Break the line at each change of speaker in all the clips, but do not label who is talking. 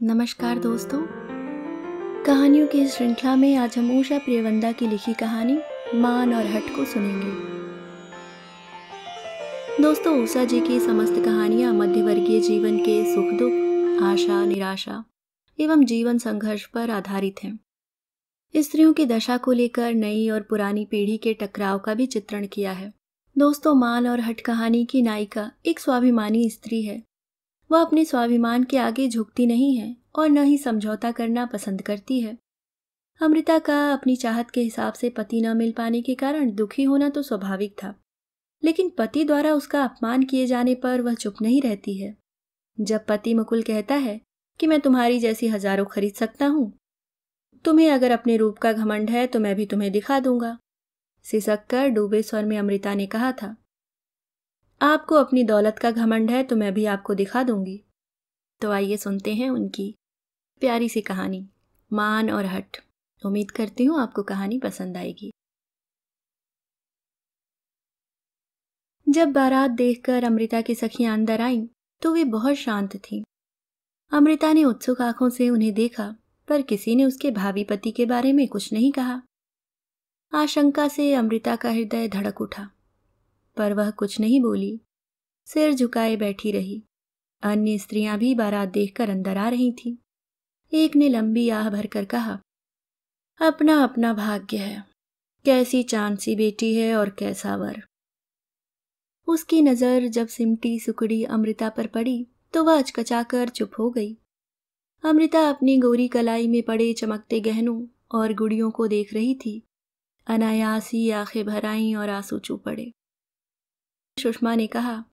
नमस्कार दोस्तों। कहानियों की इस श्रृंखला में आज हम उषा प्रियवंदा की लिखी कहानी मान और हट को सुनेंगे। दोस्तों, उषा जी की समस्त कहानियां मध्यवर्गीय जीवन के सुख दुख, आशा निराशा एवं जीवन संघर्ष पर आधारित हैं। स्त्रियों की दशा को लेकर नई और पुरानी पीढ़ी के टकराव का भी चित्रण किया है। दोस्तों, मान और हट कहानी की नायिका एक स्वाभिमानी स्त्री है। वह अपने स्वाभिमान के आगे झुकती नहीं है और न ही समझौता करना पसंद करती है। अमृता का अपनी चाहत के हिसाब से पति न मिल पाने के कारण दुखी होना तो स्वाभाविक था, लेकिन पति द्वारा उसका अपमान किए जाने पर वह चुप नहीं रहती है। जब पति मुकुल कहता है कि मैं तुम्हारी जैसी हजारों खरीद सकता हूँ, तुम्हें अगर अपने रूप का घमंड है तो मैं भी तुम्हें दिखा दूंगा, सिसक कर डूबे स्वर में अमृता ने कहा था। आपको अपनी दौलत का घमंड है तो मैं भी आपको दिखा दूंगी। तो आइए सुनते हैं उनकी प्यारी सी कहानी मान और हट। उम्मीद करती हूँ आपको कहानी पसंद आएगी। जब बारात देखकर अमृता की सखियां अंदर आईं तो वे बहुत शांत थीं। अमृता ने उत्सुक आंखों से उन्हें देखा, पर किसी ने उसके भावी पति के बारे में कुछ नहीं कहा। आशंका से अमृता का हृदय धड़क उठा, पर वह कुछ नहीं बोली, सिर झुकाए बैठी रही। अन्य स्त्रियां भी बारात देखकर अंदर आ रही थीं। एक ने लंबी आह भरकर कहा, अपना अपना भाग्य है, कैसी चांद सी बेटी है और कैसा वर। उसकी नजर जब सिमटी सुकड़ी अमृता पर पड़ी तो वह अचकचाकर चुप हो गई। अमृता अपनी गोरी कलाई में पड़े चमकते गहनों और गुड़ियों को देख रही थी। अनायास ही आंखें भर आईं और आंसू चू पड़े। सुषमा ने कहा,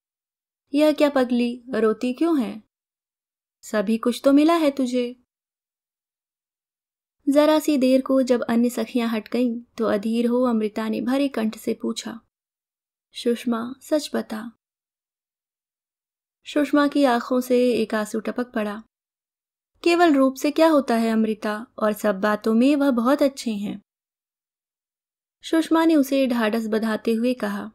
यह क्या पगली, रोती क्यों है? सभी कुछ तो मिला है तुझे। जरा सी देर को जब अन्य सखियां हट गईं तो अधीर हो अमृता ने भरे कंठ से पूछा, सुषमा सच बता। सुषमा की आंखों से एक आंसू टपक पड़ा। केवल रूप से क्या होता है अमृता, और सब बातों में वह बहुत अच्छे हैं। सुषमा ने उसे ढाढ़स बंधाते हुए कहा,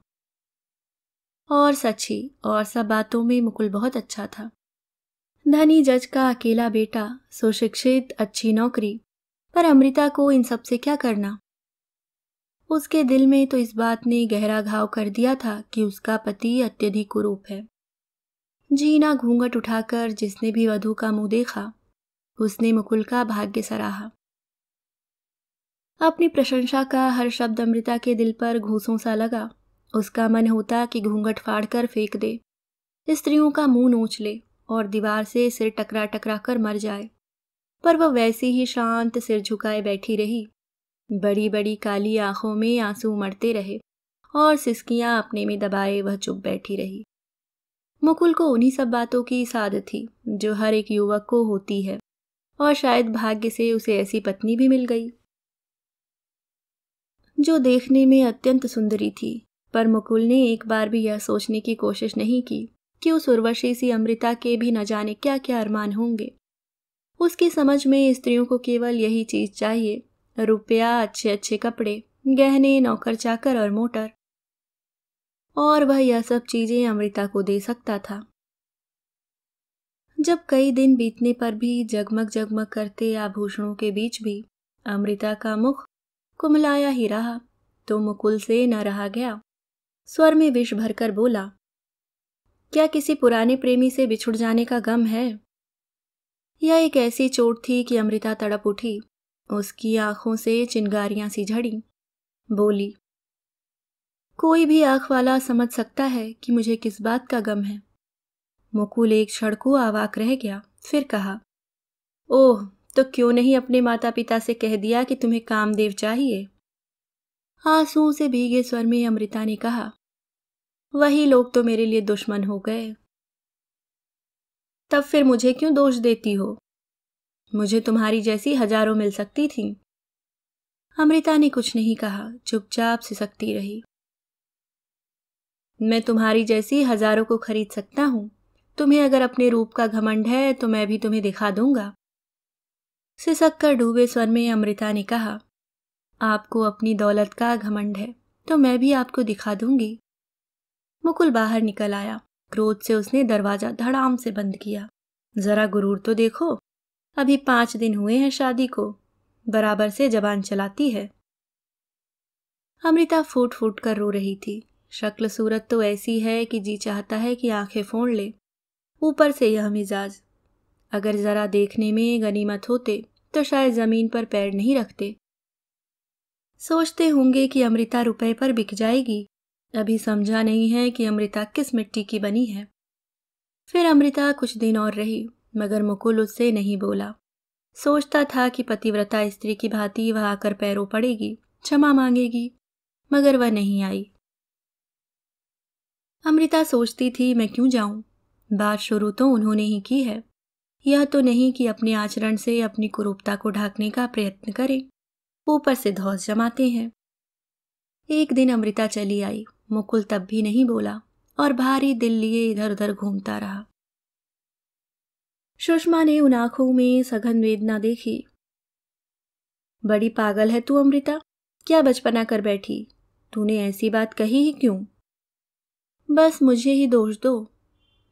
और सच्ची, और सब बातों में मुकुल बहुत अच्छा था। धनी जज का अकेला बेटा, सुशिक्षित, अच्छी नौकरी, पर अमृता को इन सब से क्या करना। उसके दिल में तो इस बात ने गहरा घाव कर दिया था कि उसका पति अत्यधिक कुरूप है। जीना घूंघट उठाकर जिसने भी वधू का मुंह देखा, उसने मुकुल का भाग्य सराहा। अपनी प्रशंसा का हर शब्द अमृता के दिल पर घूंसों सा लगा। उसका मन होता कि घूंघट फाड़कर फेंक दे, स्त्रियों का मुंह नोच ले और दीवार से सिर टकरा टकरा कर मर जाए, पर वह वैसी ही शांत सिर झुकाए बैठी रही। बड़ी बड़ी काली आंखों में आंसू उमड़ते रहे और सिसकियां अपने में दबाए वह चुप बैठी रही। मुकुल को उन्हीं सब बातों की साध थी जो हर एक युवक को होती है, और शायद भाग्य से उसे ऐसी पत्नी भी मिल गई जो देखने में अत्यंत सुंदरी थी। पर मुकुल ने एक बार भी यह सोचने की कोशिश नहीं की कि उस उर्वशी सी अमृता के भी न जाने क्या क्या अरमान होंगे। उसकी समझ में स्त्रियों को केवल यही चीज चाहिए, रुपया, अच्छे अच्छे कपड़े, गहने, नौकर चाकर और मोटर, और वह यह सब चीजें अमृता को दे सकता था। जब कई दिन बीतने पर भी जगमग जगमग करते आभूषणों के बीच भी अमृता का मुख कुमलाया ही रहा, तो मुकुल से न रहा गया। स्वर में विष भरकर बोला, क्या किसी पुराने प्रेमी से बिछुड़ जाने का गम है? यह एक ऐसी चोट थी कि अमृता तड़प उठी। उसकी आंखों से चिंगारियां सी झड़ी। बोली, कोई भी आंख वाला समझ सकता है कि मुझे किस बात का गम है। मुकुल एक क्षण को अवाक रह गया, फिर कहा, ओह, तो क्यों नहीं अपने माता पिता से कह दिया कि तुम्हें कामदेव चाहिए? आंसुओं से भीगे स्वर में अमृता ने कहा, वही लोग तो मेरे लिए दुश्मन हो गए। तब फिर मुझे क्यों दोष देती हो? मुझे तुम्हारी जैसी हजारों मिल सकती थी। अमृता ने कुछ नहीं कहा, चुपचाप सिसकती रही। मैं तुम्हारी जैसी हजारों को खरीद सकता हूं। तुम्हें अगर अपने रूप का घमंड है तो मैं भी तुम्हें दिखा दूंगा। सिसक कर डूबे स्वर में अमृता ने कहा, आपको अपनी दौलत का घमंड है तो मैं भी आपको दिखा दूंगी। मुकुल बाहर निकल आया। क्रोध से उसने दरवाजा धड़ाम से बंद किया। जरा गुरूर तो देखो, अभी 5 दिन हुए हैं शादी को, बराबर से जबान चलाती है। अमृता फूट फूट कर रो रही थी। शक्ल सूरत तो ऐसी है कि जी चाहता है कि आंखें फोड़ ले। ऊपर से यह मिजाज, अगर जरा देखने में गनीमत होते तो शायद जमीन पर पैर नहीं रखते। सोचते होंगे कि अमृता रुपए पर बिक जाएगी। अभी समझा नहीं है कि अमृता किस मिट्टी की बनी है। फिर अमृता कुछ दिन और रही, मगर मुकुल उससे नहीं बोला। सोचता था कि पतिव्रता स्त्री की भांति वह आकर पैरों पड़ेगी, क्षमा मांगेगी, मगर वह नहीं आई। अमृता सोचती थी मैं क्यों जाऊं, बात शुरू तो उन्होंने ही की है। यह तो नहीं कि अपने आचरण से अपनी कुरूपता को ढांकने का प्रयत्न करें, ऊपर से धौंस जमाते हैं। एक दिन अमृता चली आई, मुकुल तब भी नहीं बोला और भारी दिल लिए इधर उधर घूमता रहा। सुषमा ने उन आंखों में सघन वेदना देखी। बड़ी पागल है तू अमृता, क्या बचपना कर बैठी, तूने ऐसी बात कही ही क्यों? बस मुझे ही दोष दो,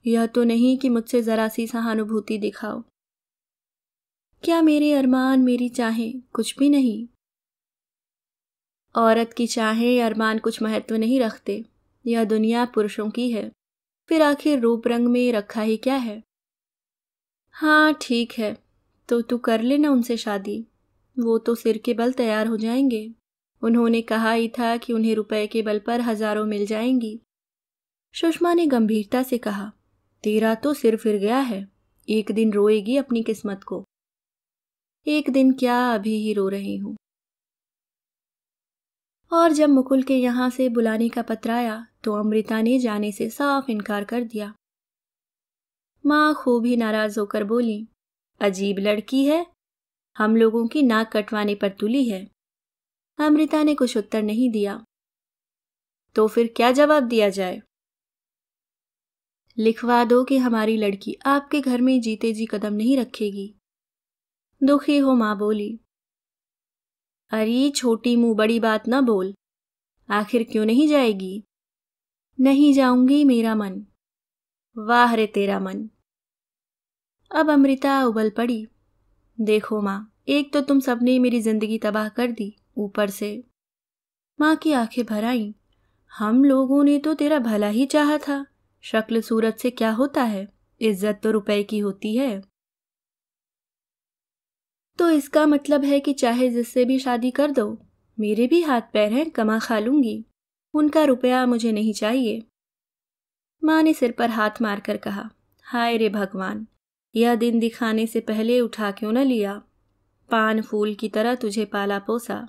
यह तो नहीं कि मुझसे जरा सी सहानुभूति दिखाओ। क्या मेरे अरमान मेरी चाहें कुछ भी नहीं? औरत की चाहें अरमान कुछ महत्व नहीं रखते। यह दुनिया पुरुषों की है, फिर आखिर रूप रंग में रखा ही क्या है? हाँ ठीक है, तो तू कर लेना उनसे शादी, वो तो सिर के बल तैयार हो जाएंगे। उन्होंने कहा ही था कि उन्हें रुपए के बल पर हजारों मिल जाएंगी। सुषमा ने गंभीरता से कहा, तेरा तो सिर फिर गया है, एक दिन रोएगी अपनी किस्मत को। एक दिन क्या, अभी ही रो रही हूं। और जब मुकुल के यहां से बुलाने का पत्र आया तो अमृता ने जाने से साफ इनकार कर दिया। माँ खूब ही नाराज होकर बोली, अजीब लड़की है, हम लोगों की नाक कटवाने पर तुली है। अमृता ने कुछ उत्तर नहीं दिया। तो फिर क्या जवाब दिया जाए? लिखवा दो कि हमारी लड़की आपके घर में जीते जी कदम नहीं रखेगी। दुखी हो माँ बोली। अरे छोटी मुंह बड़ी बात ना बोल, आखिर क्यों नहीं जाएगी? नहीं जाऊंगी, मेरा मन। वाह रे तेरा मन। अब अमृता उबल पड़ी। देखो माँ, एक तो तुम सबने मेरी जिंदगी तबाह कर दी, ऊपर से। माँ की आंखें भर आईं। हम लोगों ने तो तेरा भला ही चाहा था, शक्ल सूरत से क्या होता है, इज्जत तो रुपए की होती है। तो इसका मतलब है कि चाहे जिससे भी शादी कर दो, मेरे भी हाथ पैर हैं, कमा खा लूंगी, उनका रुपया मुझे नहीं चाहिए। माँ ने सिर पर हाथ मारकर कहा, हाय रे भगवान, यह दिन दिखाने से पहले उठा क्यों न लिया, पान फूल की तरह तुझे पाला पोसा।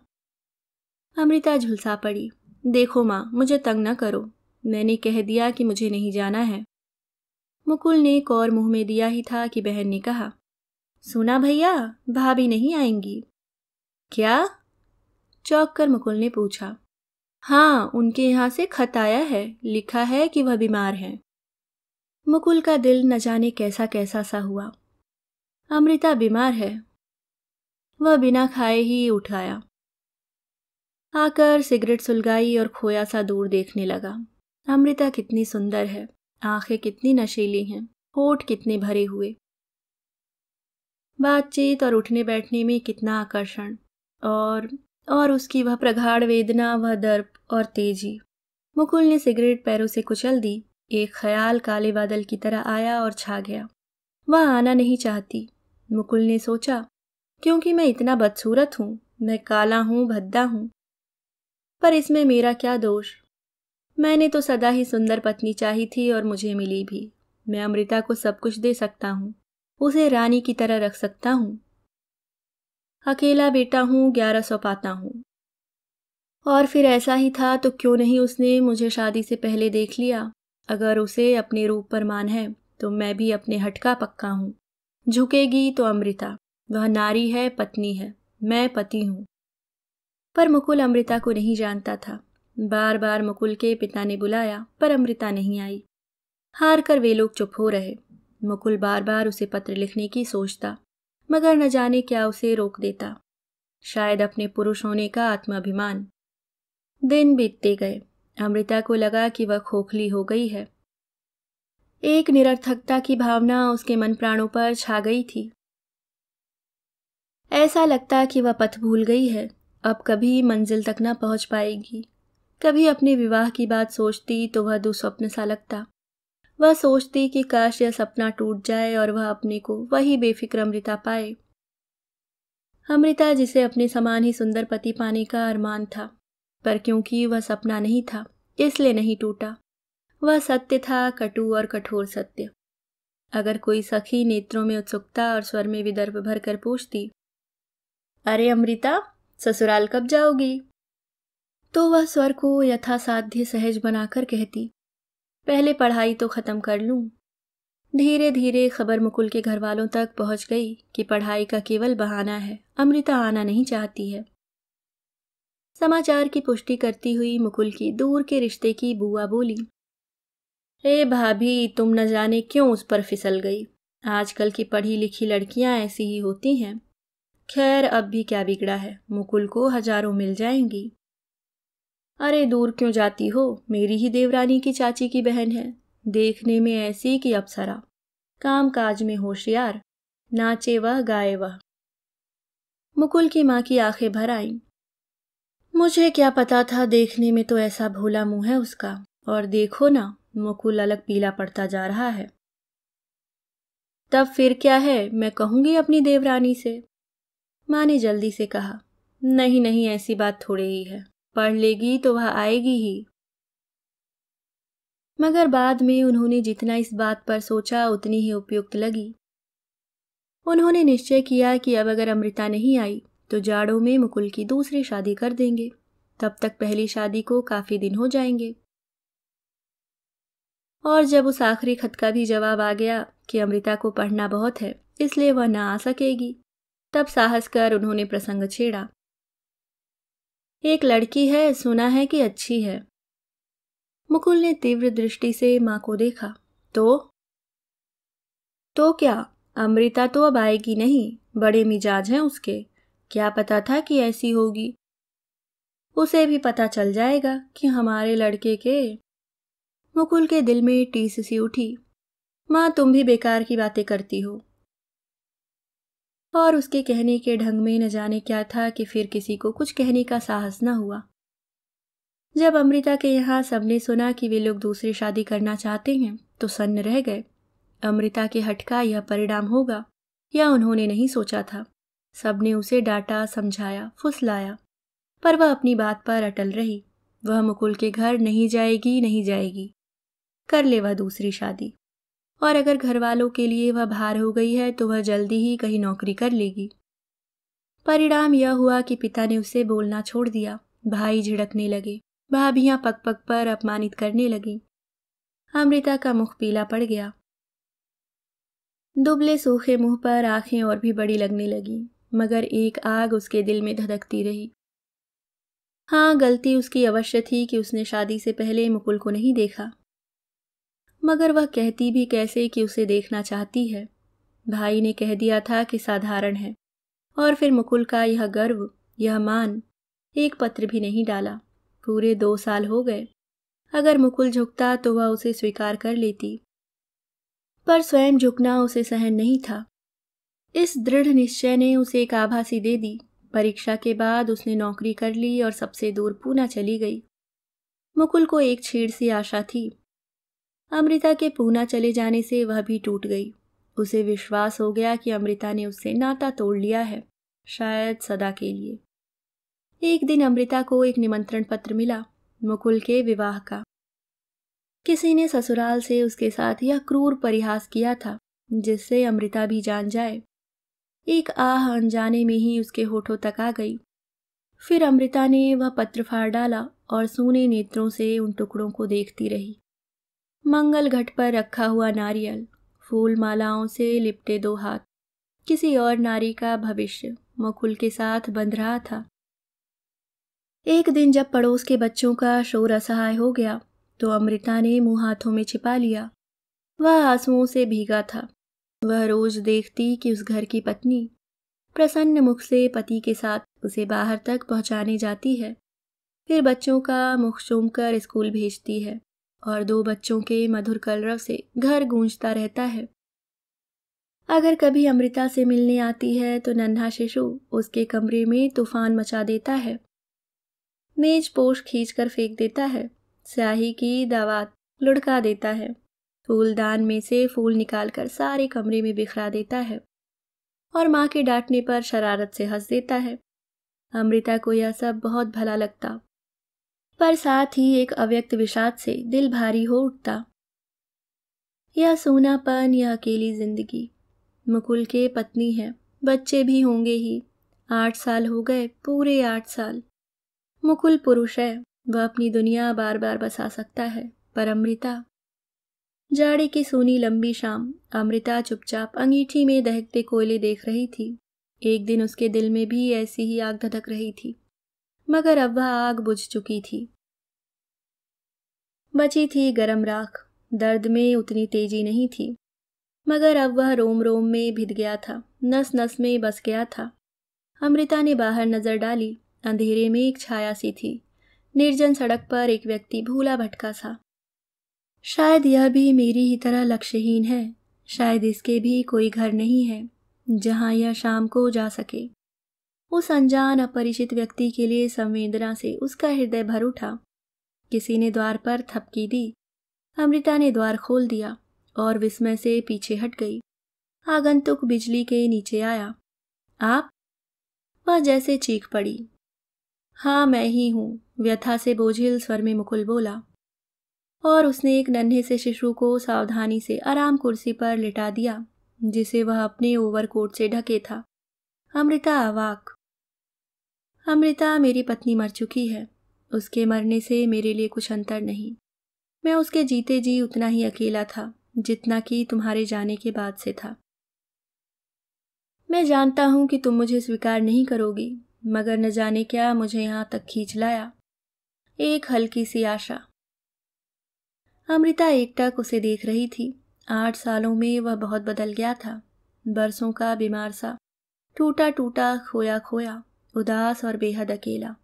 अमृता झुलसा पड़ी। देखो माँ, मुझे तंग न करो, मैंने कह दिया कि मुझे नहीं जाना है। मुकुल ने एक और मुंह में दिया ही था कि बहन ने कहा, सुना भैया, भाभी नहीं आएंगी। क्या? चौंक कर मुकुल ने पूछा। हाँ, उनके यहाँ से खत आया है, लिखा है कि वह बीमार हैं। मुकुल का दिल न जाने कैसा कैसा सा हुआ। अमृता बीमार है? वह बिना खाए ही उठ आया। आकर सिगरेट सुलगाई और खोया सा दूर देखने लगा। अमृता कितनी सुंदर है, आंखें कितनी नशीली हैं, होठ कितने भरे हुए, बातचीत और उठने बैठने में कितना आकर्षण, और उसकी वह प्रगाढ़ वेदना, वह दर्प और तेजी। मुकुल ने सिगरेट पैरों से कुचल दी। एक ख्याल काले बादल की तरह आया और छा गया। वह आना नहीं चाहती। मुकुल ने सोचा, क्योंकि मैं इतना बदसूरत हूं, मैं काला हूं, भद्दा हूं, पर इसमें मेरा क्या दोष? मैंने तो सदा ही सुंदर पत्नी चाही थी और मुझे मिली भी। मैं अमृता को सब कुछ दे सकता हूं, उसे रानी की तरह रख सकता हूं। अकेला बेटा हूं, 1100 पाता हूं। और फिर ऐसा ही था तो क्यों नहीं उसने मुझे शादी से पहले देख लिया? अगर उसे अपने रूप पर मान है तो मैं भी अपने हट का पक्का हूं। झुकेगी तो अमृता, वह नारी है, पत्नी है, मैं पति हूं। पर मुकुल अमृता को नहीं जानता था। बार बार मुकुल के पिता ने बुलाया पर अमृता नहीं आई। हार कर वे लोग चुप हो रहे। मुकुल बार बार उसे पत्र लिखने की सोचता, मगर न जाने क्या उसे रोक देता। शायद अपने पुरुष होने का आत्माभिमान। दिन बीतते गए। अमृता को लगा कि वह खोखली हो गई है। एक निरर्थकता की भावना उसके मन प्राणों पर छा गई थी। ऐसा लगता कि वह पथ भूल गई है, अब कभी मंजिल तक न पहुंच पाएगी। कभी अपने विवाह की बात सोचती तो वह दुस्वप्न सा लगता। वह सोचती कि काश यह सपना टूट जाए और वह अपने को वही बेफिक्र अमृता पाए। अमृता जिसे अपने समान ही सुंदर पति पाने का अरमान था, पर क्योंकि वह सपना नहीं था इसलिए नहीं टूटा। वह सत्य था, कटु और कठोर सत्य। अगर कोई सखी नेत्रों में उत्सुकता और स्वर में विदर्भ भरकर पूछती, अरे अमृता, ससुराल कब जाओगी, तो वह स्वर को यथासाध्य सहज बनाकर कहती, पहले पढ़ाई तो खत्म कर लूं। धीरे धीरे खबर मुकुल के घर वालों तक पहुंच गई कि पढ़ाई का केवल बहाना है, अमृता आना नहीं चाहती है। समाचार की पुष्टि करती हुई मुकुल की दूर के रिश्ते की बुआ बोली, ए भाभी, तुम न जाने क्यों उस पर फिसल गई। आजकल की पढ़ी लिखी लड़कियां ऐसी ही होती हैं। खैर, अब भी क्या बिगड़ा है, मुकुल को हजारों मिल जाएंगी। अरे दूर क्यों जाती हो, मेरी ही देवरानी की चाची की बहन है, देखने में ऐसी कि अप्सरा, काम काज में होशियार, नाचे वह गाए वह। मुकुल की माँ की आंखें भर आईं। मुझे क्या पता था, देखने में तो ऐसा भोला मुंह है उसका, और देखो ना, मुकुल अलग पीला पड़ता जा रहा है। तब फिर क्या है, मैं कहूंगी अपनी देवरानी से। माँ ने जल्दी से कहा, नहीं नहीं, ऐसी बात थोड़ी ही है, पढ़ लेगी तो वह आएगी ही। मगर बाद में उन्होंने जितना इस बात पर सोचा उतनी ही उपयुक्त लगी। उन्होंने निश्चय किया कि अब अगर अमृता नहीं आई तो जाड़ों में मुकुल की दूसरी शादी कर देंगे, तब तक पहली शादी को काफी दिन हो जाएंगे। और जब उस आखिरी खत का भी जवाब आ गया कि अमृता को पढ़ना बहुत है इसलिए वह ना आ सकेगी, तब साहस कर उन्होंने प्रसंग छेड़ा, एक लड़की है, सुना है कि अच्छी है। मुकुल ने तीव्र दृष्टि से मां को देखा। तो क्या, अमृता तो अब आएगी नहीं, बड़े मिजाज हैं उसके, क्या पता था कि ऐसी होगी। उसे भी पता चल जाएगा कि हमारे लड़के के। मुकुल के दिल में टीस सी उठी, माँ तुम भी बेकार की बातें करती हो। और उसके कहने के ढंग में न जाने क्या था कि फिर किसी को कुछ कहने का साहस न हुआ। जब अमृता के यहाँ सबने सुना कि वे लोग दूसरी शादी करना चाहते हैं तो सन्न रह गए। अमृता के हठ का यह परिणाम होगा यह उन्होंने नहीं सोचा था। सबने उसे डांटा, समझाया, फुसलाया, पर वह अपनी बात पर अटल रही। वह मुकुल के घर नहीं जाएगी, नहीं जाएगी, कर ले वह दूसरी शादी, और अगर घर वालों के लिए वह भार हो गई है तो वह जल्दी ही कहीं नौकरी कर लेगी। परिणाम यह हुआ कि पिता ने उसे बोलना छोड़ दिया, भाई झिड़कने लगे, भाभियां पग पग पर अपमानित करने लगी। अमृता का मुख पीला पड़ गया, दुबले सूखे मुंह पर आंखें और भी बड़ी लगने लगी, मगर एक आग उसके दिल में धधकती रही। हाँ, गलती उसकी अवश्य थी कि उसने शादी से पहले मुकुल को नहीं देखा, मगर वह कहती भी कैसे कि उसे देखना चाहती है। भाई ने कह दिया था कि साधारण है, और फिर मुकुल का यह गर्व, यह मान, एक पत्र भी नहीं डाला। पूरे 2 साल हो गए। अगर मुकुल झुकता तो वह उसे स्वीकार कर लेती, पर स्वयं झुकना उसे सहन नहीं था। इस दृढ़ निश्चय ने उसे एक आभासी दे दी। परीक्षा के बाद उसने नौकरी कर ली और सबसे दूर पूना चली गई। मुकुल को एक छीड़ सी आशा थी। अमृता के पूना चले जाने से वह भी टूट गई। उसे विश्वास हो गया कि अमृता ने उससे नाता तोड़ लिया है, शायद सदा के लिए। एक दिन अमृता को एक निमंत्रण पत्र मिला, मुकुल के विवाह का। किसी ने ससुराल से उसके साथ यह क्रूर परिहास किया था जिससे अमृता भी जान जाए। एक आह अनजाने में ही उसके होठों तक आ गई। फिर अमृता ने वह पत्र फाड़ डाला और सूने नेत्रों से उन टुकड़ों को देखती रही। मंगल घट पर रखा हुआ नारियल, फूल मालाओं से लिपटे 2 हाथ, किसी और नारी का भविष्य मुकुल के साथ बंध रहा था। एक दिन जब पड़ोस के बच्चों का शोर असहाय हो गया तो अमृता ने मुंह हाथों में छिपा लिया। वह आंसुओं से भीगा था। वह रोज देखती कि उस घर की पत्नी प्रसन्न मुख से पति के साथ उसे बाहर तक पहुंचाने जाती है, फिर बच्चों का मुख चूमकर स्कूल भेजती है और 2 बच्चों के मधुर कलरव से घर गूंजता रहता है। अगर कभी अमृता से मिलने आती है तो नन्हा शिशु उसके कमरे में तूफान मचा देता है। मेज पोश खींचकर फेंक देता है, स्याही की दवात लुढ़का देता है, फूलदान में से फूल निकालकर सारे कमरे में बिखरा देता है और माँ के डांटने पर शरारत से हंस देता है। अमृता को यह सब बहुत भला लगता, पर साथ ही एक अव्यक्त विषाद से दिल भारी हो उठता। यह सूनापन, यह अकेली जिंदगी। मुकुल के पत्नी है, बच्चे भी होंगे ही। 8 साल हो गए, पूरे 8 साल। मुकुल पुरुष है, वह अपनी दुनिया बार बार बसा सकता है, पर अमृता। जाड़े की सूनी लंबी शाम अमृता चुपचाप अंगीठी में दहकते कोयले देख रही थी। एक दिन उसके दिल में भी ऐसी ही आग धधक रही थी, मगर अब वह आग बुझ चुकी थी। बची थी गरम राख। दर्द में उतनी तेजी नहीं थी, मगर अब वह रोम रोम में भिद गया था, नस नस में बस गया था। अमृता ने बाहर नजर डाली। अंधेरे में एक छाया सी थी, निर्जन सड़क पर एक व्यक्ति भूला भटका सा। शायद यह भी मेरी ही तरह लक्ष्यहीन है, शायद इसके भी कोई घर नहीं है जहां यह शाम को जा सके। उस अनजान अपरिचित व्यक्ति के लिए संवेदना से उसका हृदय भर उठा। किसी ने द्वार पर थपकी दी। अमृता ने द्वार खोल दिया और विस्मय से पीछे हट गई। आगंतुक बिजली के नीचे आया। आप? वह जैसे चीख पड़ी। हाँ, मैं ही हूँ, व्यथा से बोझिल स्वर में मुकुल बोला, और उसने एक नन्हे से शिशु को सावधानी से आराम कुर्सी पर लिटा दिया, जिसे वह अपने ओवरकोट से ढके था। अमृता अवाक। अमृता, मेरी पत्नी मर चुकी है। उसके मरने से मेरे लिए कुछ अंतर नहीं। मैं उसके जीते जी उतना ही अकेला था जितना कि तुम्हारे जाने के बाद से था। मैं जानता हूं कि तुम मुझे स्वीकार नहीं करोगी, मगर न जाने क्या मुझे यहां तक खींच लाया। एक हल्की सी आशा। अमृता एकटक उसे देख रही थी। 8 सालों में वह बहुत बदल गया था। बरसों का बीमार सा, टूटा टूटा, खोया खोया, उदास और बेहद अकेला।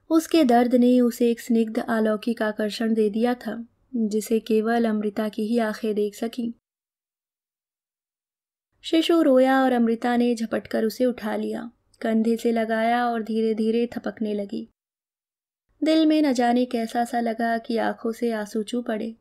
उसके दर्द ने उसे एक स्निग्ध अलौकिक आकर्षण दे दिया था, जिसे केवल अमृता की ही आंखें देख सकी। शिशु रोया और अमृता ने झपटकर उसे उठा लिया, कंधे से लगाया और धीरे धीरे थपकने लगी। दिल में न जाने कैसा सा लगा कि आंखों से आंसू चू पड़े।